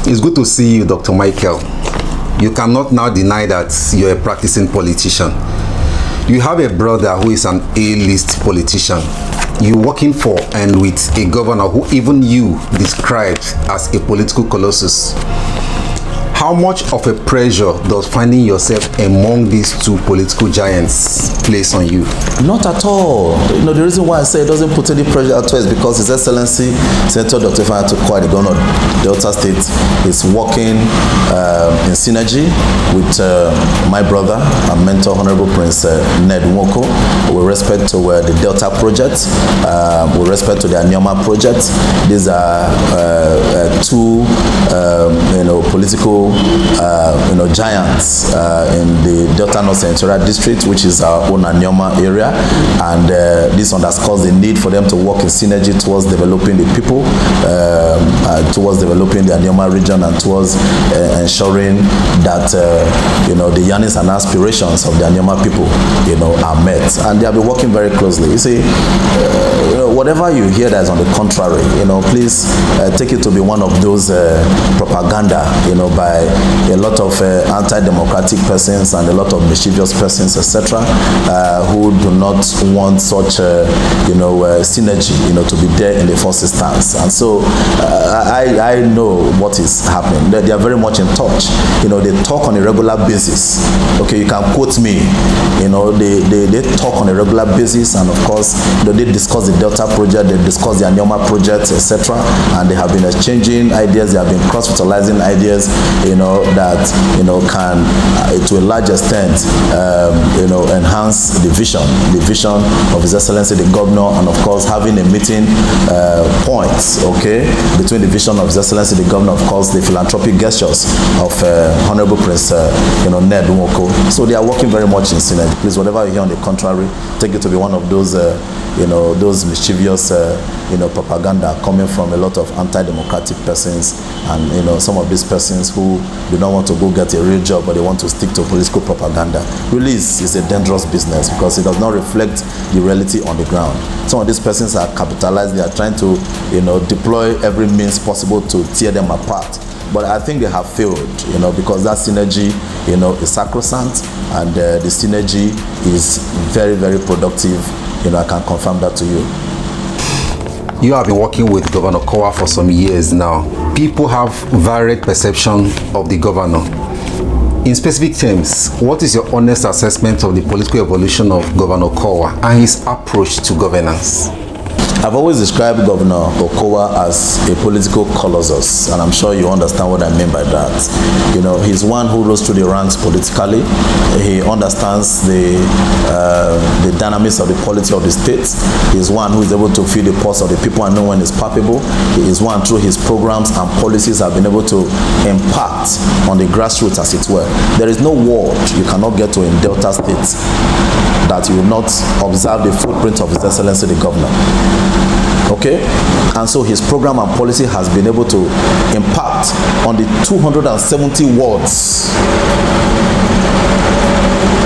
It's good to see you, Dr. Michael. You cannot now deny that you're a practicing politician. You have a brother who is an A-list politician. You're working for and with a governor who even you described as a political colossus. How much of a pressure does finding yourself among these two political giants place on you? Not at all. The reason why I say it doesn't put any pressure at all is because His Excellency Senator Dr. Ifeanyi Atukwa, the governor of Delta State, is working in synergy with my brother and mentor, Honorable Prince Ned Nwoko, with respect to the Delta project, with respect to the Anioma project. These are two, political giants in the Delta North Senatorial District, which is our own Anioma area, and this underscores the need for them to work in synergy towards developing the people, towards developing the Anioma region, and towards ensuring that the yearnings and aspirations of the Anioma people are met, and they have been working very closely. You see, whatever you hear that is on the contrary, please take it to be one of those propaganda, by a lot of anti-democratic persons and a lot of mischievous persons, etc., who do not want such, synergy, to be there in the first instance. And so I know what is happening. They are very much in touch. They talk on a regular basis. Okay, you can quote me. They talk on a regular basis, and of course, they discuss the Delta project, they discuss the Anioma project, etc., and they have been exchanging ideas, they have been cross-fertilizing ideas, that can, to a large extent, enhance the vision of His Excellency the Governor, and of course having a meeting points, between the vision of His Excellency the Governor, of course the philanthropic gestures of Honorable Prince Ned Nwoko. So they are working very much in synergy. Please, whatever you hear on the contrary, take it to be one of those those mischievous propaganda coming from a lot of anti-democratic persons, and some of these persons who do not want to go get a real job, but they want to stick to political propaganda. Release is a dangerous business because it does not reflect the reality on the ground. Some of these persons are capitalized. They are trying to deploy every means possible to tear them apart. But I think they have failed, because that synergy, is sacrosanct, and the synergy is very, very productive. I can confirm that to you. You have been working with Governor Kowa for some years now. People have varied perception of the governor. In specific terms, what is your honest assessment of the political evolution of Governor Kowa and his approach to governance? I've always described Governor Okowa as a political colossus, and I'm sure you understand what I mean by that. He's one who rose through the ranks politically. He understands the dynamics of the polity of the state. He's one who is able to feel the pulse of the people and know when it's palpable. He is one through his programs and policies have been able to impact on the grassroots, as it were. There is no ward you cannot get to in Delta State that you will not observe the footprint of His Excellency the Governor. And so his program and policy has been able to impact on the 270 wards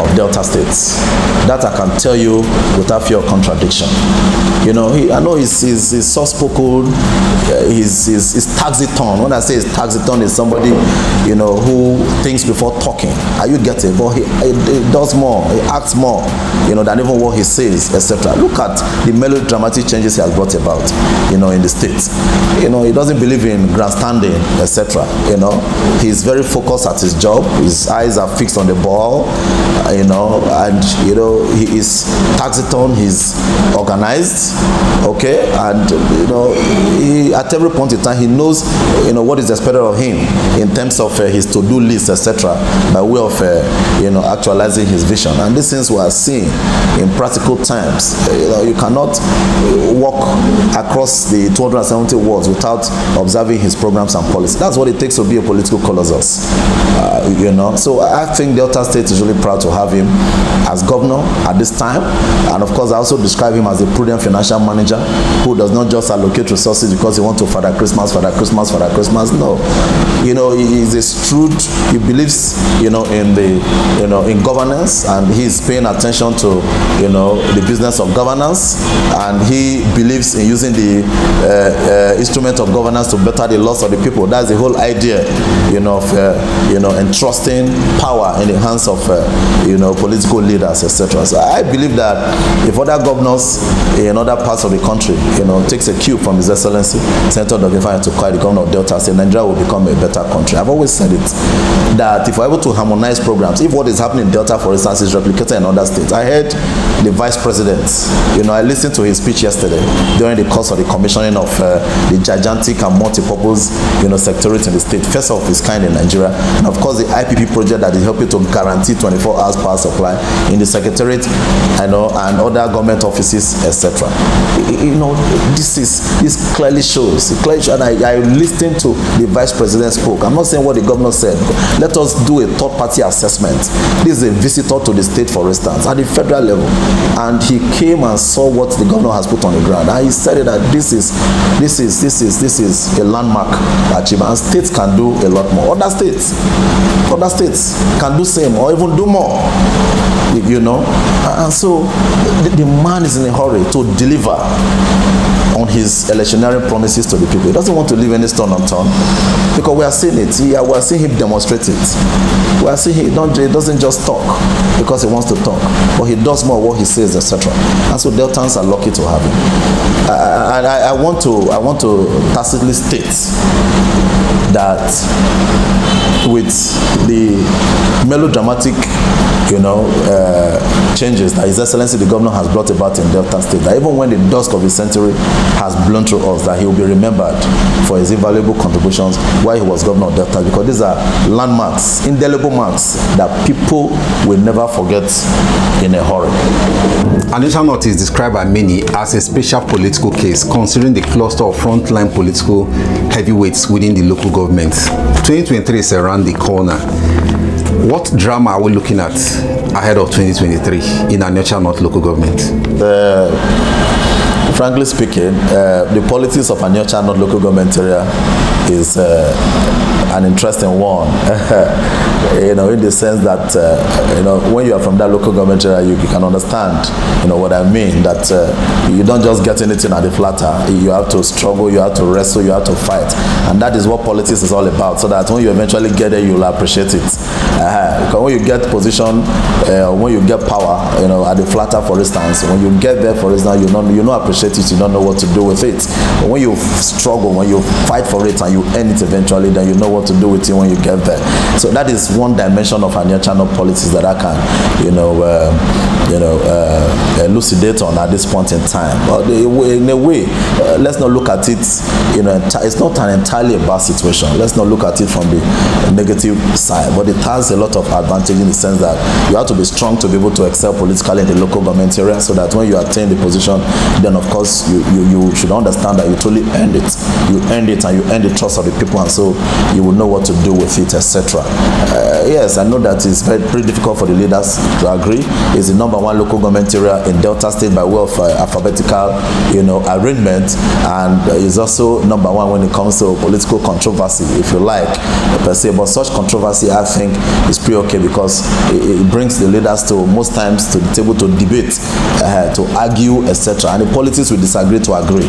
of Delta State. That I can tell you without fear of contradiction. I know he's soft-spoken, he's taxiton. When I say he's taxiton, is somebody, who thinks before talking. Are you getting? But he does more, he acts more, than even what he says, etc. Look at the melodramatic changes he has brought about, in the States. He doesn't believe in grandstanding, etc. He's very focused at his job. His eyes are fixed on the ball, and he is taciturn, he's organized, and he, at every point in time, he knows what is expected of him in terms of his to-do list, etc., by way of actualizing his vision. And these things we are seeing in practical terms. You cannot walk across the 270 wards without observing his programs and policies. That's what it takes to be a political colossus. So I think Delta State is really proud to have have him as governor at this time. And of course, I also describe him as a prudent financial manager who does not just allocate resources because he wants to Father Christmas. No, you know, he is a shrewd. He believes, you know, in in governance, and he is paying attention to, you know, the business of governance, and he believes in using the instrument of governance to better the loss of the people. That's the whole idea, you know, of entrusting power in the hands of political leaders, etc. So I believe that if other governors in other parts of the country, you know, takes a cue from His Excellency Senator Dr. Ifeanyi Tukwai, the governor of Delta State, Nigeria will become a better country. I've always said it, that if we're able to harmonize programs, if what is happening in Delta, for instance, is replicated in other states. I heard the vice president, you know, I listened to his speech yesterday during the course of the commissioning of the gigantic and multi-purpose, you know, secretariat in the state, first of its kind in Nigeria, and of course the IPP project that is helping to guarantee 24 hours power supply in the secretariat, you know, and other government offices, etc. You know, this clearly shows, and I listened to the vice president spoke. I'm not saying what the governor said. Let us do a third-party assessment. This is a visitor to the state, for instance, at the federal level, and he came and saw what the governor has put on the ground, and he said that this is a landmark achievement, and states can do a lot more. Other states can do same or even do more, you know. And so the man is in a hurry to deliver on his electioneering promises to the people. He doesn't want to leave any stone unturned, because we are seeing it. We are seeing him demonstrate it. We are seeing he doesn't just talk because he wants to talk, but he does more what he says, etc. And so Deltans are lucky to have him. I want to tacitly state that with the melodramatic, you know, changes that His Excellency the Governor has brought about in Delta State, that even when the dusk of his century has blown through us, that he will be remembered for his invaluable contributions while he was Governor of Delta, because these are landmarks, indelible marks that people will never forget in a hurry. Onitsha North is described by many as a special political case, considering the cluster of frontline political heavyweights within the local government. 2023 is around the corner. What drama are we looking at ahead of 2023 in Onitsha North local government? Frankly speaking, the politics of Onitsha North local government area is an interesting one. You know, in the sense that you know, when you are from that local government area, you can understand, you know, what I mean. That you don't just get anything at the platter. You have to struggle, you have to wrestle, you have to fight, and that is what politics is all about. So that when you eventually get there, you'll appreciate it. Because when you get position, when you get power, you know, at the platter, for instance, when you get there, for instance, you don't appreciate it. You don't know what to do with it. But when you struggle, when you fight for it, and you earn it eventually, then you know what to do with it when you get there. So that is one dimension of Onitsha North politics that I can, elucidate on at this point in time. But in a way, let's not look at it, you know, it's not an entirely a bad situation. Let's not look at it from the negative side, but it has a lot of advantage in the sense that you have to be strong to be able to excel politically in the local government area, so that when you attain the position, then of course you should understand that you truly earned it. You earned it, and you earned the trust of the people, and so you will know what to do with it, etc. Yes, I know that it's pretty difficult for the leaders to agree. It's the number one local government area in Delta State by way of alphabetical, you know, arrangement, and is also number one when it comes to political controversy, if you like, per se. But such controversy, I think, is pretty okay, because it brings the leaders to, most times, to the table to debate, to argue, etc. And the politics will disagree to agree.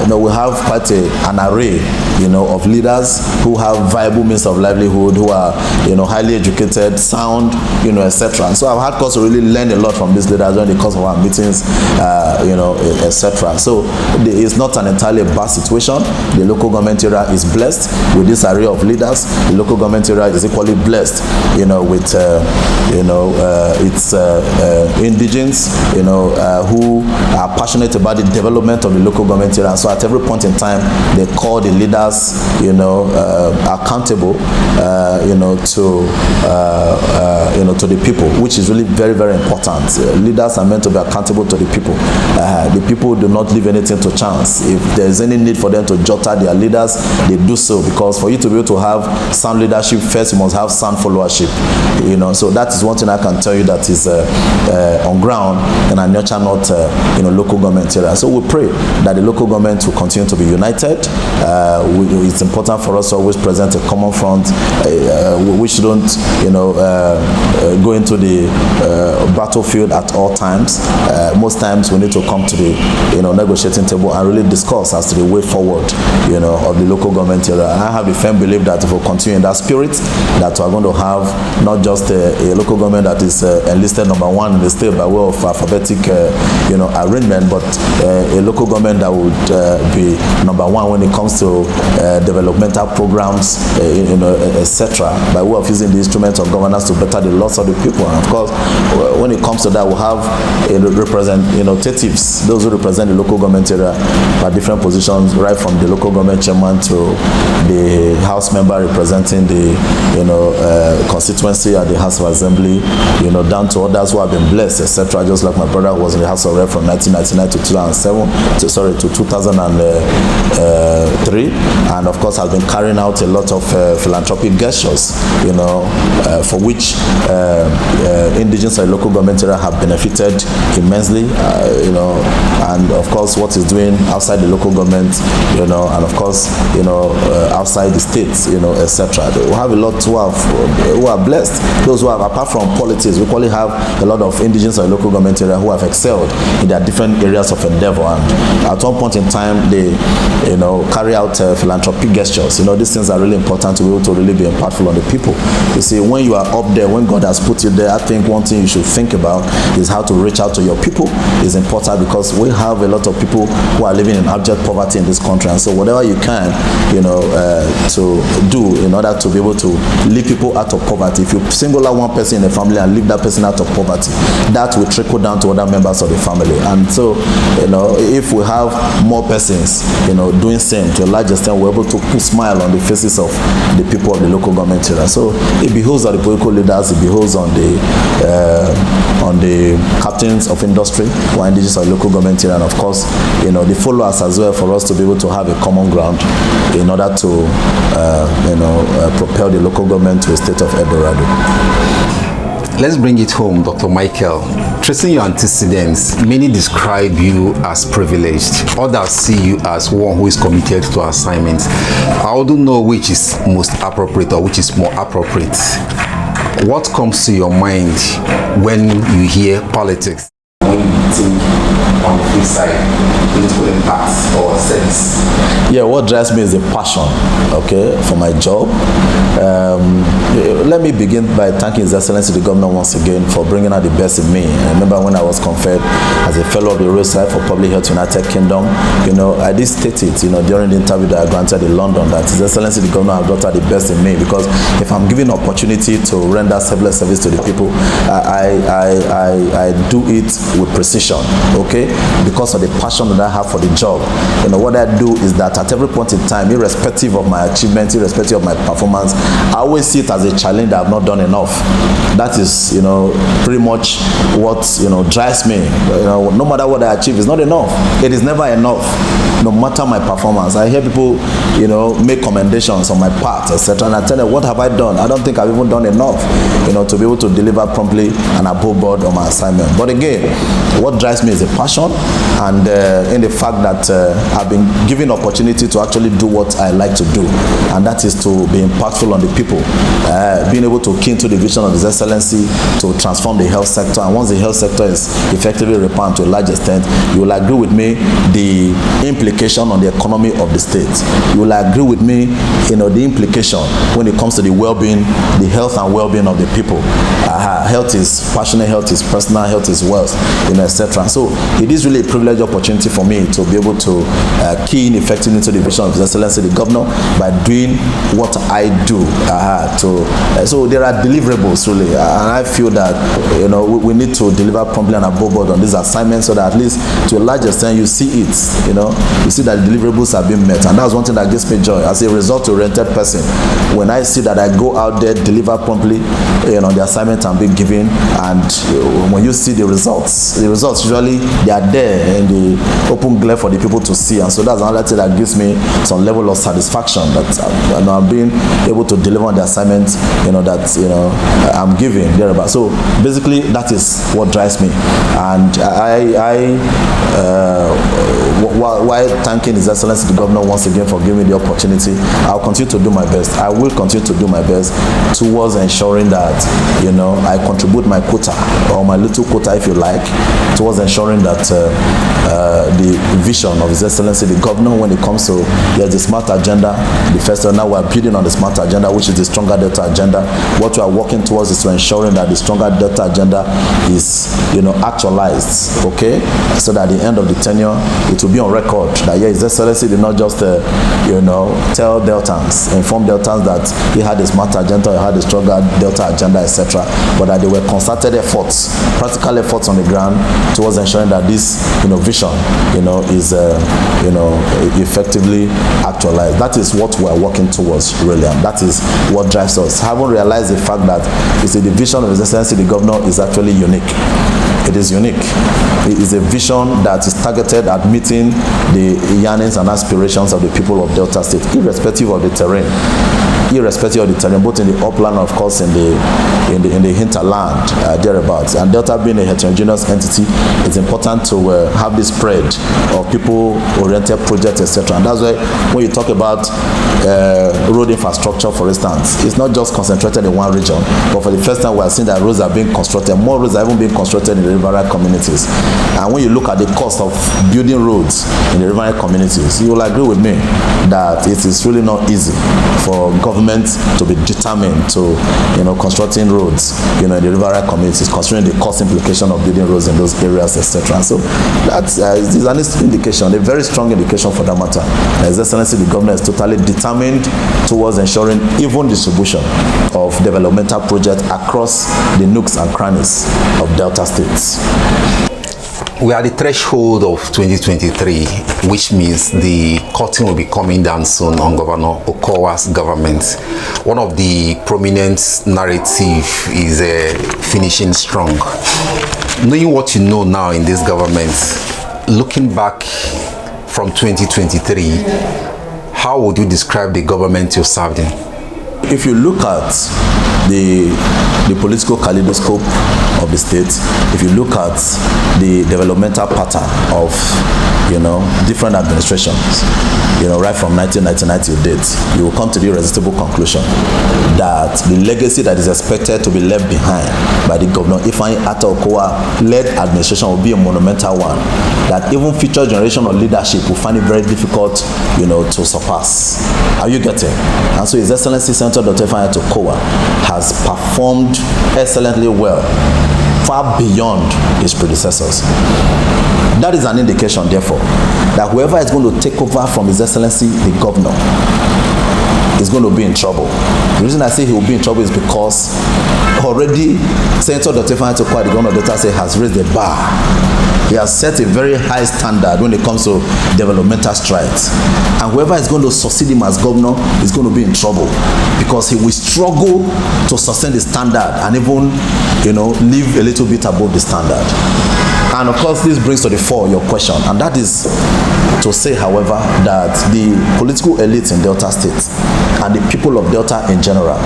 You know, we have quite an array, you know, of leaders who have viable means of livelihood, who are, you know, highly educated, sound, you know, etc. And so I've had cause to really learn a lot from these leaders during the course of our meetings, you know, etc. So it's not an entirely bad situation. The local government area is blessed with this array of leaders. The local government area is equally blessed, you know, with its indigents, you know, who are passionate about the development of the local government area. And so at every point in time, they call the leaders, you know, accountable, you know, to to to the people, which is really very, very important. Leaders are meant to be accountable to the people. The people do not leave anything to chance. If there is any need for them to jotter their leaders, they do so, because for you to be able to have sound leadership, first you must have sound followership. So that is one thing I can tell you that is on ground in a nurture not local government area. So we pray that the local government will continue to be united. It's important for us to always present a common front. We shouldn't go into the battlefield at all times. Most times we need to come to the negotiating table and really discuss as to the way forward of the local government area. And I have a firm belief that if we continue in that spirit, that we're going to have not just a local government that is enlisted number one in the state by way of alphabetic arrangement, but a local government that would be number one when it comes to developmental programs, etc., by way of using the instruments of governance to better the loss of the people. And of course, when it comes to that, we'll have representatives, those who represent the local government area by different positions, right from the local government chairman to the house member representing the constituency at the House of Assembly, down to others who have been blessed, etc. Just like my brother who was in the House of Rep from 1999 to 2003, and of course has been carrying out a lot of philanthropic gestures, for which indigenous and local government area have benefited immensely, and of course what is doing outside the local government, and of course, outside the states, etc. We have a lot who are blessed. Those who have, apart from politics, we probably have a lot of indigenous and local government area who have excelled in their different areas of endeavor, and at one point in time they carry out philanthropic gestures. These things are really important to be able to really be impactful on the people. You see, when you are up there, when God has put you there, I think one thing you should think about is how to reach out to your people. Is important because we have a lot of people who are living in abject poverty in this country, and so whatever you can to do in order to be able to lift people out of poverty. If you single out one person in the family and leave that person out of poverty, that will trickle down to other members of the family. And so if we have more persons doing same, to a large extent we're able to put smile on the faces of the people of the local government area. So it behoves on the political leaders, it behoves on the captains of industry who are indigenous or local government area, and of course the followers as well, for us to be able to have a common ground in order to propel the local government to a state of Eldorado. Let's bring it home, Dr. Michael. Tracing your antecedents, many describe you as privileged. Others see you as one who is committed to assignments. I don't know which is most appropriate or which is more appropriate. What comes to your mind when you hear politics? When you think on the flip side, political impact or service? Yeah, what drives me is the passion, for my job. Let me begin by thanking His Excellency the Governor once again for bringing out the best in me. I remember when I was conferred as a fellow of the Royal Society for Public Health United Kingdom, I did state it, during the interview that I granted in London, that His Excellency the Governor has brought out the best in me, because if I'm given opportunity to render selfless service to the people, I do it with precision, because of the passion that I have for the job. What I do is that at every point in time, irrespective of my achievement, irrespective of my performance, I always see it as a challenge that I've not done enough. That is, pretty much what, drives me. No matter what I achieve, it's not enough. It is never enough, no matter my performance. I hear people, make commendations on my part, etc. And I tell them, what have I done? I don't think I've even done enough, to be able to deliver promptly and above board on my assignment. But again, what drives me is a passion, and in the fact that I've been given opportunity to actually do what I like to do, and that is to be impactful on the people, being able to key into the vision of His Excellency to transform the health sector. And once the health sector is effectively repaid to a large extent, you will agree with me the implication on the economy of the state. You will agree with me, the implication when it comes to the well-being, the health and well-being of the people. Health is passionate, health is personal, health is wealth, etc. So it is really a privileged opportunity for me to be able to key in effectively into the vision of His Excellency the Governor by doing what I do. So there are deliverables really, and I feel that we need to deliver promptly and above board on these assignments, so that at least to a large extent you see it. You see that the deliverables have been met, and that's one thing that gives me joy as a result-oriented person. When I see that I go out there, deliver promptly, the assignment I'm being given, and when you see the results usually they are there in the open glare for the people to see, and so that's another thing that gives me some level of satisfaction that I'm being able to deliver on the assignment I'm giving thereabout. So basically that is what drives me, and while thanking His Excellency the Governor once again for giving me the opportunity, I'll continue to do my best. I will continue to do my best towards ensuring that I contribute my quota, or my little quota if you like, towards ensuring that the vision of His Excellency the Governor, when it comes to the smart agenda, the first now we're building on the smart agenda, which is the stronger Delta agenda. What we are working towards is to ensuring that the stronger Delta agenda is actualized, okay, so that at the end of the tenure it will be on record that His Excellency did not just tell Deltans, inform Deltans that he had a smart agenda, he had a stronger Delta agenda, etc., but that there were concerted efforts, practical efforts on the ground towards ensuring that this vision is effectively actualized. That is what we are working towards really, and that is what drives us. Haven't realized the fact that the vision of His Excellency the Governor is actually unique. It is unique. It is a vision that is targeted at meeting the yearnings and aspirations of the people of Delta State, irrespective of the terrain, both in the upland, of course, in the hinterland, thereabouts. And Delta being a heterogeneous entity, it's important to have this spread of people-oriented projects, etc. And that's why when you talk about road infrastructure, for instance, it's not just concentrated in one region, but for the first time we are seeing that roads are being constructed. More roads are even being constructed in the riverine communities. And when you look at the cost of building roads in the riverine communities, you will agree with me that it is really not easy for government to be determined to constructing roads in the riverine communities, considering the cost implication of building roads in those areas, etc. So that is an indication, a very strong indication for that matter. His Excellency the Governor is totally determined towards ensuring even distribution of developmental projects across the nooks and crannies of Delta states. We are at the threshold of 2023, which means the curtain will be coming down soon on Governor Okowa's government. One of the prominent narrative is finishing strong. Knowing what you know now in this government, looking back from 2023, how would you describe the government you served in? If you look at the political kaleidoscope of the state, if you look at the developmental pattern of different administrations, right from 1999 to date, you will come to the irresistible conclusion that the legacy that is expected to be left behind by the Governor Ifeanyi Atta Okowa-led administration will be a monumental one that even future generation of leadership will find it very difficult, to surpass. Are you getting? And so His Excellency Senator Dr. Ifeanyi Atta Okowa has performed excellently well, far beyond his predecessors. That is an indication, therefore, that whoever is going to take over from His Excellency the Governor is going to be in trouble. The reason I say he will be in trouble is because already Senator Dr. Ifeanyi Atta Okowa, the Governor of Delta State, has raised the bar. He has set a very high standard when it comes to developmental strides. And whoever is going to succeed him as governor is going to be in trouble because he will struggle to sustain the standard and even, live a little bit above the standard. And of course, this brings to the fore your question. And that is to say, however, that the political elites in Delta State and the people of Delta in general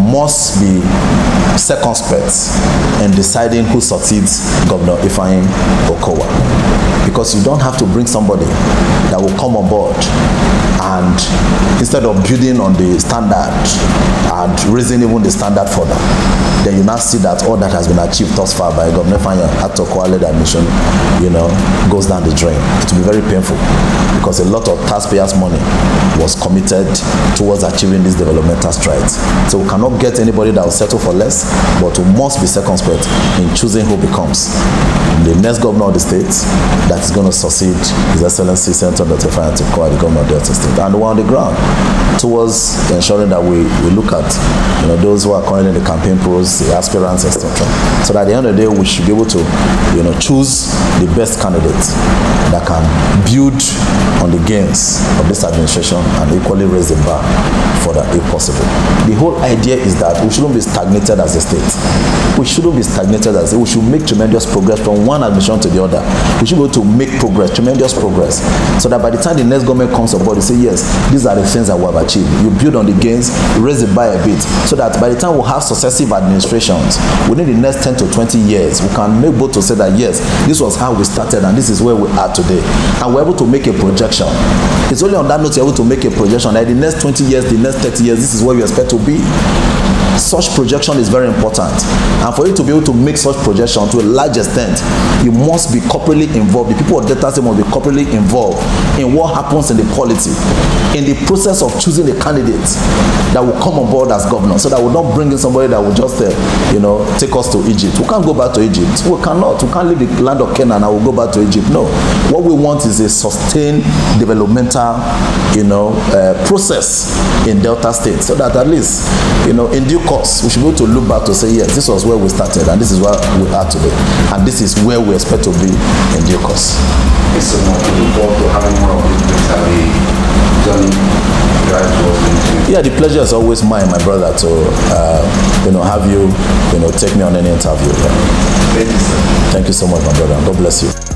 must be circumspect in deciding who succeeds Governor Ifeanyi Okowa. Because you don't have to bring somebody that will come on board And instead of building on the standard and raising even the standard further, then you now see that all that has been achieved thus far by Governor Fanya Ato Kwale admission, goes down the drain. It will be very painful because a lot of taxpayers' money was committed towards achieving these developmental strides. So we cannot get anybody that will settle for less, but we must be circumspect in choosing who becomes the next governor of the state that is going to succeed His Excellency Senator Dr. Fanya Ato Kwale, the governor of Delta State, and we're on the ground towards ensuring that we look at those who are currently in the campaign pros, the aspirants, etc. So that at the end of the day, we should be able to choose the best candidate that can build on the gains of this administration and equally raise the bar further if possible. The whole idea is that we shouldn't be stagnated as a state. We shouldn't be stagnated as a state. We should make tremendous progress from one administration to the other. We should be able to make progress, tremendous progress, so that by the time the next government comes aboard, they say, yes, these are the things that we have achieved. You build on the gains, you raise the bar a bit, so that by the time we have successive administrations within the next 10 to 20 years, we can make both to say that, yes, this was how we started and this is where we are today. And we're able to make a projection. It's only on that note you're able to make a projection that the next 20 years, the next 30 years, this is where we expect to be. Such projection is very important, and for you to be able to make such projection to a large extent, you must be corporately involved. The people of Delta State must be corporately involved in what happens in the polity, in the process of choosing a candidate that will come on board as governor, so that we'll not bring in somebody that will just take us to Egypt. We can't go back to Egypt. We cannot. We can't leave the land of Canaan and we'll go back to Egypt. No. What we want is a sustained developmental process in Delta State, so that at least in due course we should be able to look back to say, yes, this was where we started and this is where we are today, and this is where we expect to be in due course. Thank you so much. We look forward to having more of this journey drive towards the Yeah, the pleasure is always mine, my brother, to have you take me on any interview. Thank you, sir. Thank you so much, my brother. God bless you.